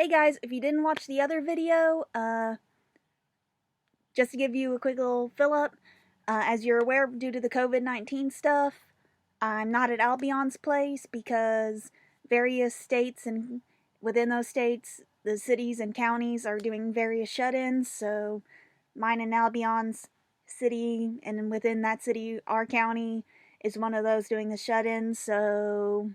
Hey guys, if you didn't watch the other video, just to give you a quick little fill up, as you're aware, due to the COVID-19 stuff, I'm not at Albion's place because various states and within those states, the cities and counties are doing various shut-ins, so mine and Albion's city, and within that city, our county, is one of those doing the shut-ins, so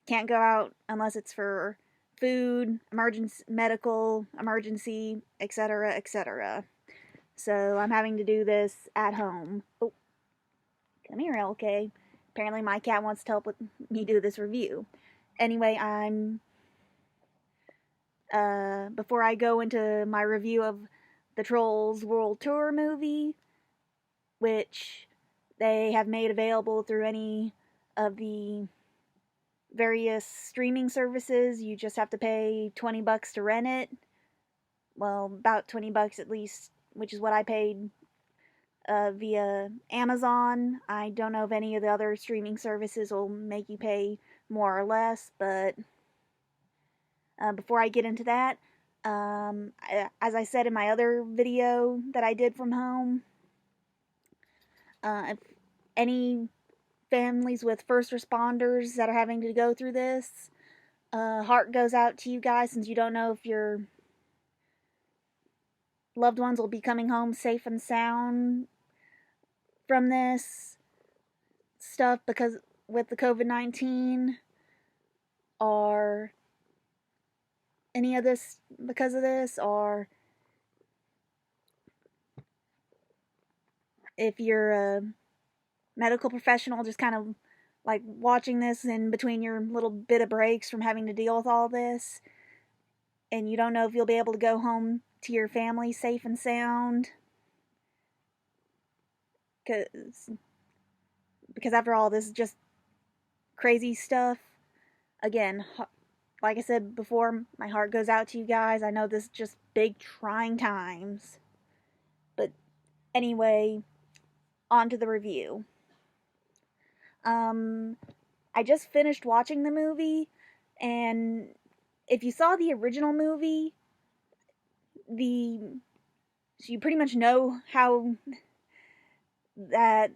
can't go out unless it's for food, emergency, medical, emergency, etc., etc. So I'm having to do this at home. Oh, come here, LK. Apparently my cat wants to help with me do this review. Anyway, before I go into my review of the Trolls World Tour movie, which they have made available through any of the various streaming services. You just have to pay $20 to rent it. Well, about $20 at least, which is what I paid via Amazon. I don't know if any of the other streaming services will make you pay more or less, but before I get into that, as I said in my other video that I did from home, if any families with first responders that are having to go through this, heart goes out to you guys, since you don't know if your loved ones will be coming home safe and sound from this stuff because with the COVID-19, or any of this because of this, or if you're a medical professional just kind of like watching this in between your little bit of breaks from having to deal with all this, and you don't know if you'll be able to go home to your family safe and sound, because after all, this is just crazy stuff. Again, like I said before, my heart goes out to you guys. I know this is just big trying times. But anyway, on to the review. I just finished watching the movie, and if you saw the original movie, so you pretty much know how that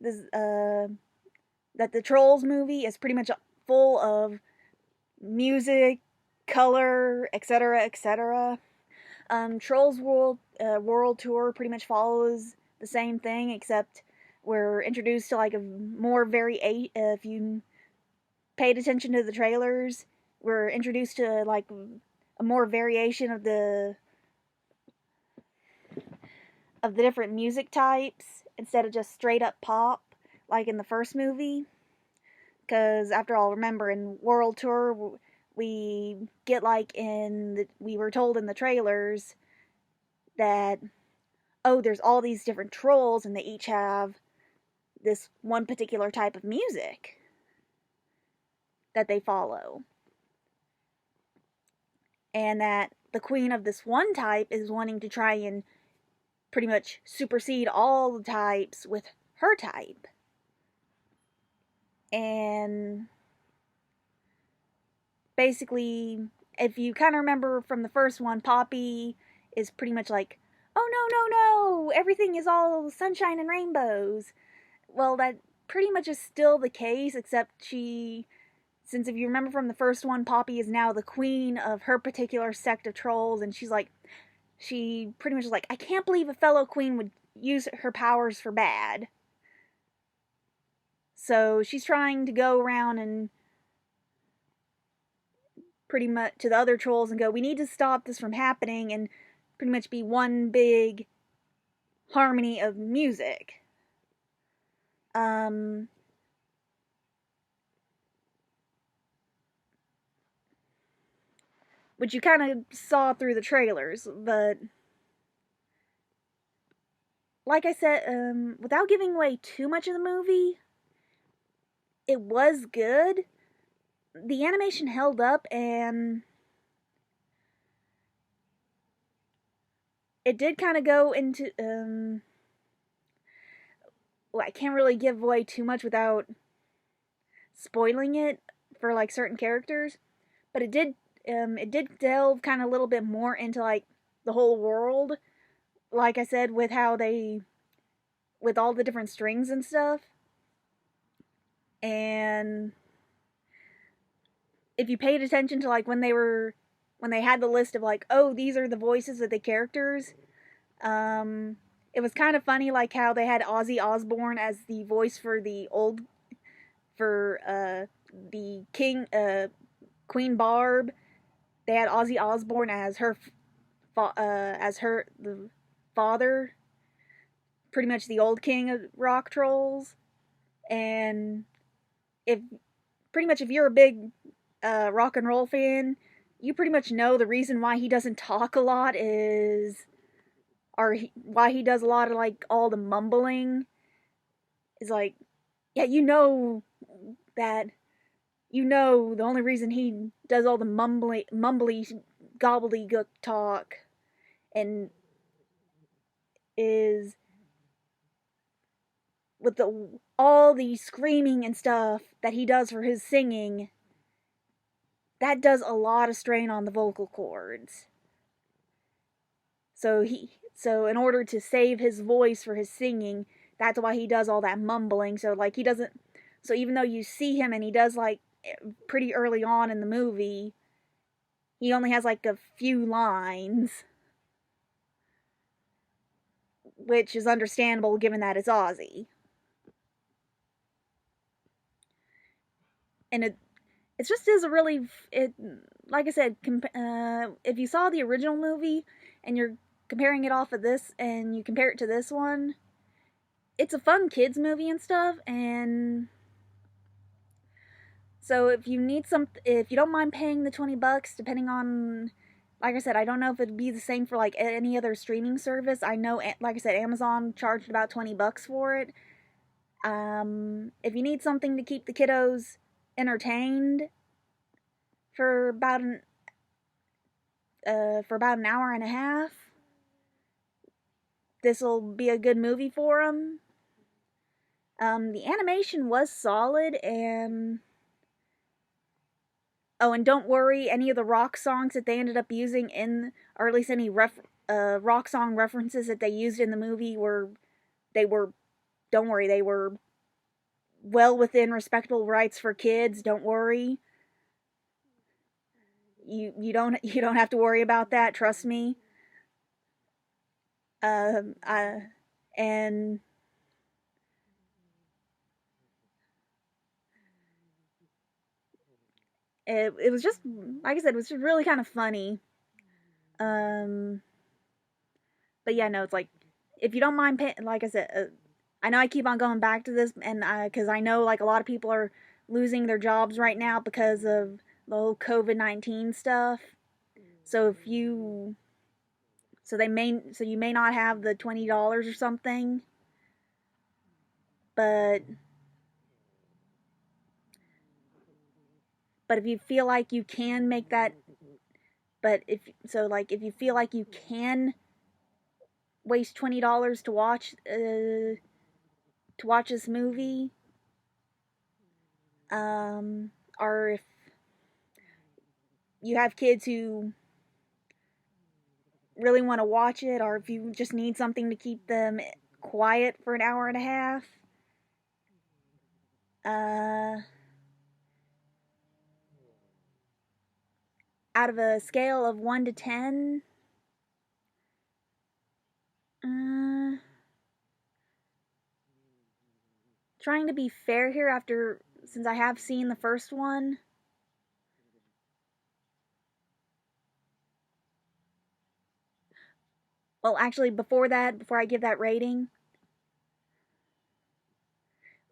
that the Trolls movie is pretty much full of music, color, etc., etc. Trolls World Tour pretty much follows the same thing, except we're introduced to like a more if you paid attention to the trailers, we're introduced to like a more variation of the different music types instead of just straight up pop like in the first movie. Because after all, remember, in World Tour, we get like we were told in the trailers that, oh, there's all these different trolls and they each have this one particular type of music that they follow. And that the queen of this one type is wanting to try and pretty much supersede all the types with her type. And basically, if you kind of remember from the first one, Poppy is pretty much like, oh no, no, no, everything is all sunshine and rainbows. Well, that pretty much is still the case, except since if you remember from the first one, Poppy is now the queen of her particular sect of trolls, and she pretty much is like, I can't believe a fellow queen would use her powers for bad. So she's trying to go around and pretty much to the other trolls and go, we need to stop this from happening, and pretty much be one big harmony of music. Which you kind of saw through the trailers, but like I said, without giving away too much of the movie, it was good. The animation held up, and it did kind of go into, well, I can't really give away too much without spoiling it for like certain characters, but it did it did delve kind of a little bit more into like the whole world. Like I said, with how they, with all the different strings and stuff. And if you paid attention to like when they had the list of like, oh, these are the voices of the characters, it was kind of funny like how they had Ozzy Osbourne as the voice for the king, Queen Barb. They had Ozzy Osbourne as the father, pretty much the old king of rock trolls. And if if you're a big rock and roll fan, you pretty much know the reason why he doesn't talk a lot why he does a lot of like all the mumbling is like, yeah, that the only reason he does all the mumbly gobbledygook talk and is with all the screaming and stuff that he does for his singing. That does a lot of strain on the vocal cords. So in order to save his voice for his singing, that's why he does all that mumbling. So like he doesn't. So even though you see him and he does like pretty early on in the movie, he only has like a few lines, which is understandable given that it's Ozzy. And it just is a really, like I said, if you saw the original movie and you're comparing it off of this and you compare it to this one, it's a fun kids movie and stuff. And so if you don't mind paying the $20, depending on, like I said, I don't know if it'd be the same for like any other streaming service. I know, like I said, Amazon charged about $20 for it. If you need something to keep the kiddos entertained for about an hour and a half, this will be a good movie for them. The animation was solid, and and don't worry, any of the rock songs that they ended up using or at least any rock song references that they used in the movie don't worry, they were well within respectable rights for kids. Don't worry. You don't have to worry about that. Trust me. And it was just, like I said, it was just really kind of funny. But yeah, no, it's like, if you don't mind paying, like I said, I know I keep on going back to this, and because I know like a lot of people are losing their jobs right now because of the whole COVID-19 stuff. So you may not have the $20 or something, but if you feel like you can make that, if you feel like you can waste $20 to watch this movie, or if you have kids who really want to watch it, or if you just need something to keep them quiet for an hour and a half, out of a scale of 1 to 10, trying to be fair here since I have seen the first one, well, actually, before I give that rating,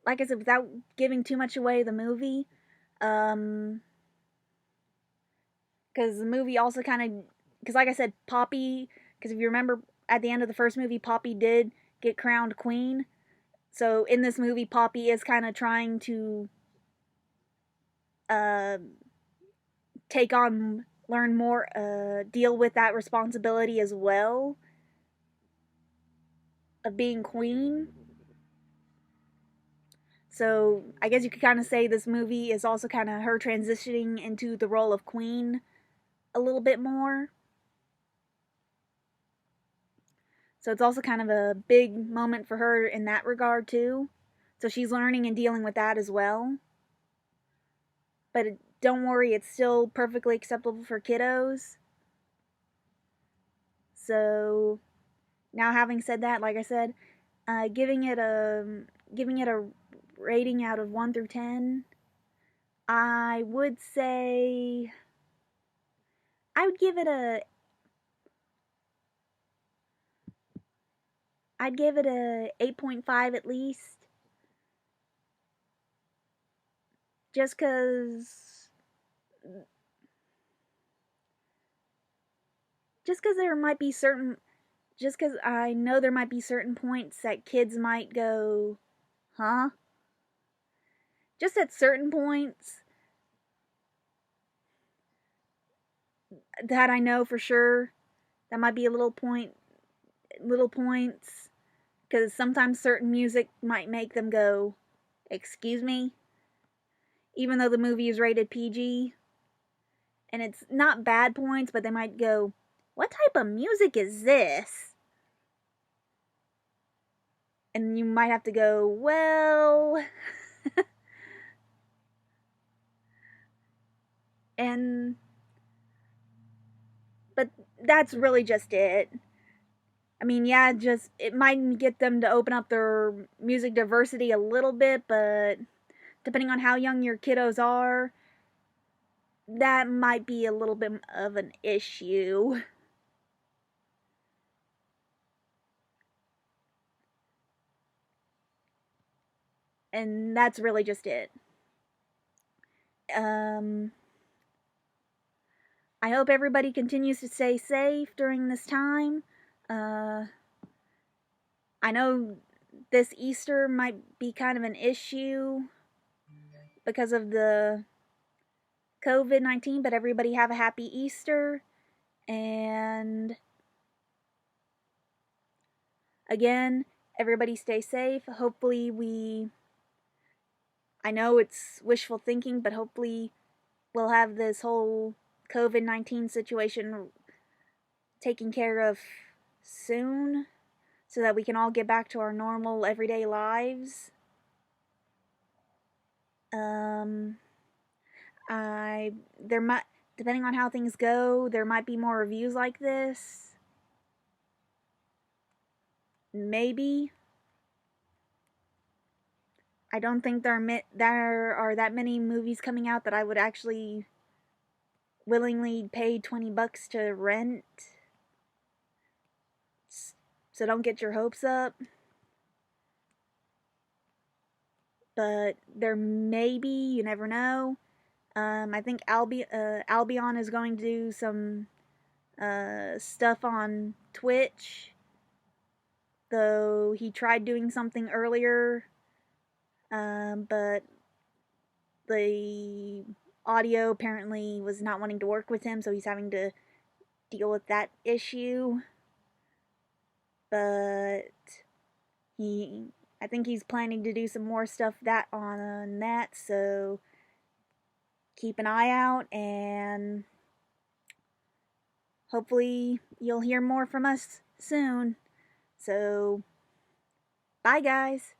like I said, without giving too much away the movie, because the movie also kind of, because like I said, Poppy, because if you remember at the end of the first movie, Poppy did get crowned queen. So in this movie, Poppy is kind of trying to learn more, deal with that responsibility as well of being queen. So I guess you could kind of say this movie is also kind of her transitioning into the role of queen a little bit more. So it's also kind of a big moment for her in that regard too. So she's learning and dealing with that as well. But don't worry, it's still perfectly acceptable for kiddos. So now, having said that, like I said, giving it a rating out of 1 through 10, I would say I would give it a I'd give it a 8.5 at least. Just cuz there might be certain just cuz I know there might be certain points that kids might go, "Huh?" Just at certain points that I know for sure that might be a little points, because sometimes certain music might make them go, "Excuse me," even though the movie is rated PG. And it's not bad points, but they might go, "What type of music is this?" And you might have to go, "Well," and but that's really just it. I mean, yeah, just it might get them to open up their music diversity a little bit, but depending on how young your kiddos are, that might be a little bit of an issue. And that's really just it. Um, I hope everybody continues to stay safe during this time. Uh, I know this Easter might be kind of an issue because of the COVID-19, but everybody have a happy Easter. And again, everybody stay safe. Hopefully I know it's wishful thinking, but hopefully we'll have this whole COVID-19 situation taken care of soon so that we can all get back to our normal everyday lives. There might, depending on how things go, there might be more reviews like this. Maybe. I don't think there are that many movies coming out that I would actually willingly pay $20 to rent. So don't get your hopes up. But there may be, you never know. I think Albion is going to do some stuff on Twitch, though he tried doing something earlier, but the audio apparently was not wanting to work with him, so he's having to deal with that issue. But I think he's planning to do some more stuff on that, so keep an eye out, and hopefully you'll hear more from us soon. So, bye guys.